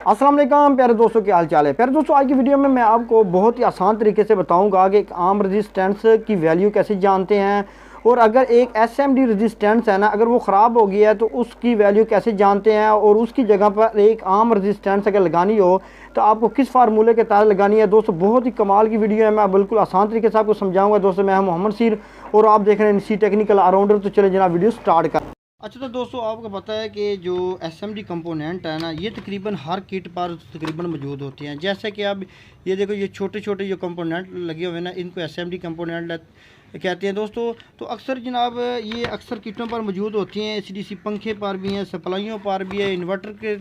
अस्सलाम वालेकुम प्यारे दोस्तों, क्या हाल चाल है। प्यारे दोस्तों, आज की वीडियो में मैं आपको बहुत ही आसान तरीके से बताऊंगा कि एक आर्म रेजिस्टेंस की वैल्यू कैसे जानते हैं, और अगर एक एसएमडी रेजिस्टेंस है ना, अगर वो ख़राब हो गया है तो उसकी वैल्यू कैसे जानते हैं, और उसकी जगह पर एक आर्म रेजिस्टेंस अगर लगानी हो तो आपको किस फार्मूले के तहत लगानी है। दोस्तों, बहुत ही कमाल की वीडियो है, मैं बिल्कुल आसान तरीके से आपको समझाऊंगा। दोस्तों, मैं मोहम्मद सीर और आप देख रहे हैं सी टेक्निकल ऑलराउंडर। तो चले जनाब वीडियो स्टार्ट कर। अच्छा, तो दोस्तों आपको पता है कि जो एसएमडी कंपोनेंट है ना, ये तकरीबन हर किट पर तकरीबन मौजूद होते हैं। जैसे कि अब ये देखो, ये छोटे छोटे जो कंपोनेंट लगे हुए हैं ना, इनको एसएमडी कंपोनेंट कहते हैं दोस्तों। तो अक्सर जनाब ये अक्सर किटों पर मौजूद होती हैं, एचडीसी पंखे पर भी हैं, सप्लाइयों पर भी है, इन्वर्टर के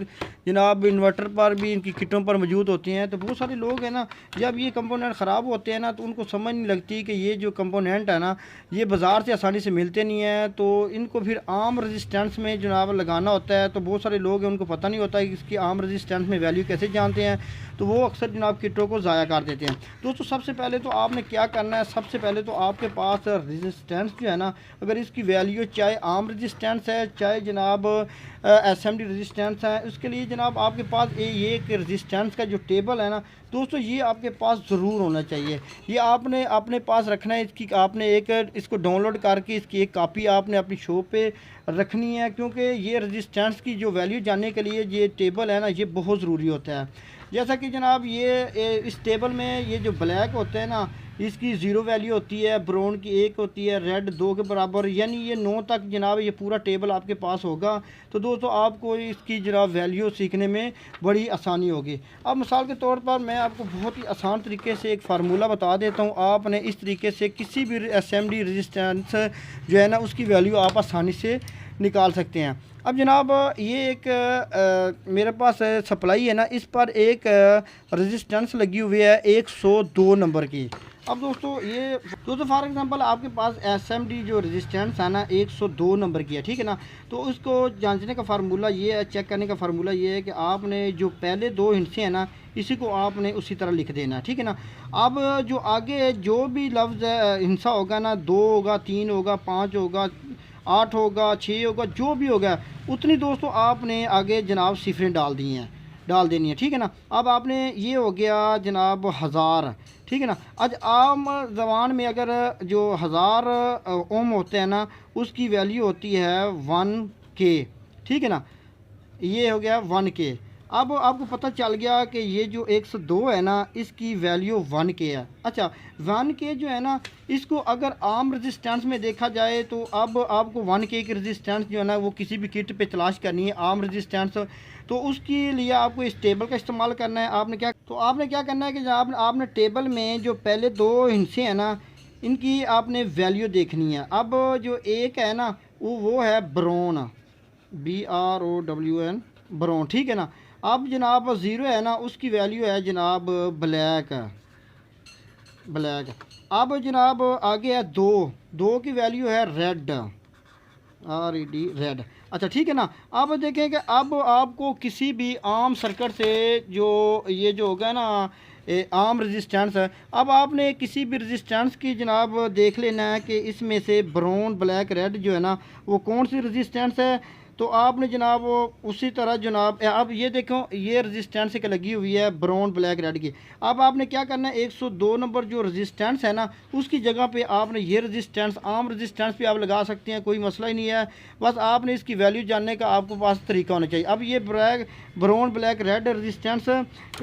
जनाब इन्वर्टर पर भी इनकी किटों पर मौजूद होती हैं। तो बहुत सारे लोग हैं ना, जब ये कंपोनेंट ख़राब होते हैं ना, तो उनको समझ नहीं लगती कि ये जो कंपोनेंट है ना, ये बाज़ार से आसानी से मिलते नहीं हैं। तो इनको फिर आर्म रेजिस्टेंस में जनाब लगाना होता है। तो बहुत सारे लोग हैं, उनको पता नहीं होता कि इसकी आर्म रेजिस्टेंस में वैल्यू कैसे जानते हैं, तो वो अक्सर जनाब किटों को ज़ाया कर देते हैं। दोस्तों, सबसे पहले तो आपने क्या करना है, सबसे पहले तो आपके पास रेजिस्टेंस जो है ना, अगर इसकी वैल्यू चाहे आर्म रेजिस्टेंस है चाहे जनाब एसएमडी रेजिस्टेंस है, उसके लिए जनाब आपके पास ये एक रेजिस्टेंस का जो टेबल है ना दोस्तों, ये आपके पास ज़रूर होना चाहिए। ये आपने अपने पास रखना है। इसकी आपने एक इसको डाउनलोड करके इसकी एक कॉपी आपने अपनी शॉप पे रखनी है, क्योंकि ये रेजिस्टेंस की जो वैल्यू जानने के लिए ये टेबल है ना, ये बहुत ज़रूरी होता है। जैसा कि जनाब ये इस टेबल में ये जो ब्लैक होते हैं ना, इसकी ज़ीरो वैल्यू होती है, ब्राउन की 1 होती है, रेड 2 के बराबर, यानी ये 9 तक जनाब ये पूरा टेबल आपके पास होगा। तो दोस्तों, आपको इसकी जनाब वैल्यू सीखने में बड़ी आसानी होगी। अब मिसाल के तौर पर मैं आपको बहुत ही आसान तरीके से एक फार्मूला बता देता हूँ। आपने इस तरीके से किसी भी एसएमडी रेजिस्टेंस जो है ना, उसकी वैल्यू आप आसानी से निकाल सकते हैं। अब जनाब ये एक मेरे पास सप्लाई है ना, इस पर एक रेजिस्टेंस लगी हुई है 102 नंबर की। अब दोस्तों फॉर एग्जांपल आपके पास एसएमडी जो रेजिस्टेंस है ना 102 नंबर की है, ठीक है ना। तो उसको जांचने का फार्मूला ये है, चेक करने का फार्मूला ये है कि आपने जो पहले 2 हिस्से हैं ना, इसी को आपने उसी तरह लिख देना है, ठीक है ना। अब जो आगे जो भी लफ्ज़ हिस्सा होगा ना, 2 होगा, 3 होगा, 5 होगा, 8 होगा, 6 होगा, जो भी होगा उतनी दोस्तों आपने आगे जनाब सिफरें डाल देनी है, ठीक है ना। अब आपने ये हो गया जनाब 1000, ठीक है ना। आज आम ज़बान में अगर जो 1000 ओम होते हैं ना, उसकी वैल्यू होती है 1K, ठीक है ना। ये हो गया 1K। अब आपको पता चल गया कि ये जो 102 है ना, इसकी वैल्यू 1K है। अच्छा, 1K जो है ना, इसको अगर आर्म रेजिस्टेंस में देखा जाए तो अब आपको 1K की रेजिस्टेंस जो है ना, वो किसी भी किट पे तलाश करनी है आर्म रेजिस्टेंस, तो उसके लिए आपको इस टेबल का इस्तेमाल करना है। आपने क्या करना है कि जब आपने टेबल में जो पहले 2 हिस्से हैं ना, इनकी आपने वैल्यू देखनी है। अब जो एक है ना, वो है ब्राउन, BROWN, ब्राउन, ठीक है ना। अब जनाब 0 है ना, उसकी वैल्यू है जनाब ब्लैक। अब जनाब आगे है 2 की वैल्यू है रेड, RED, रेड। अच्छा, ठीक है ना। अब देखें कि अब आपको किसी भी आर्म सर्किट से जो ये जो होगा ना आर्म रेजिस्टेंस है, अब आपने किसी भी रेजिस्टेंस की जनाब देख लेना है कि इसमें से ब्राउन, ब्लैक, रेड जो है ना, वो कौन सी रेजिस्टेंस है। तो आपने जनाब उसी तरह जनाब अब ये देखो, ये रेजिस्टेंस एक लगी हुई है ब्राउन, ब्लैक, रेड की। अब आपने क्या करना है, 102 नंबर जो रेजिस्टेंस है ना, उसकी जगह पे आपने ये रेजिस्टेंस आर्म रेजिस्टेंस पे आप लगा सकते हैं, कोई मसला ही नहीं है। बस आपने इसकी वैल्यू जानने का आपको पास तरीका होना चाहिए। अब ये ब्राउन, ब्लैक, रेड रेजिस्टेंस,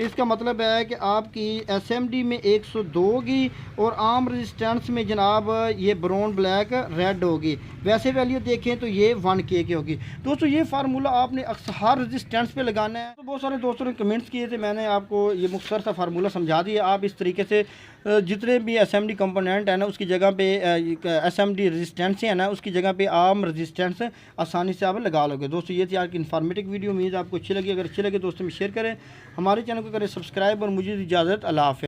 इसका मतलब है कि आपकी एसएमडी में 102 होगी और आर्म रेजिस्टेंस में जनाब ये ब्राउन, ब्लैक, रेड होगी। वैसे वैल्यू देखें तो ये 1K की होगी। दोस्तों, ये फार्मूला आपने अक्सर हर रेजिस्टेंस पे लगाना है। तो बहुत सारे दोस्तों ने कमेंट्स किए थे, मैंने आपको ये मुख्तसर सा फार्मूला समझा दिया। आप इस तरीके से जितने भी एसएमडी कंपोनेंट है ना, उसकी जगह पे एसएमडी रेजिस्टेंस है ना, उसकी जगह पे आर्म रेजिस्टेंस आसानी से आप लगा लोगे। दोस्तों, ये थी आज की इन्फॉर्मेटिव वीडियो। उम्मीद आपको अच्छी लगी। अगर अच्छी लगे दोस्तों में शेयर करें, हमारे चैनल को करें सब्सक्राइब, और मुझे इजाज़त, अल्लाह हाफ़िज़।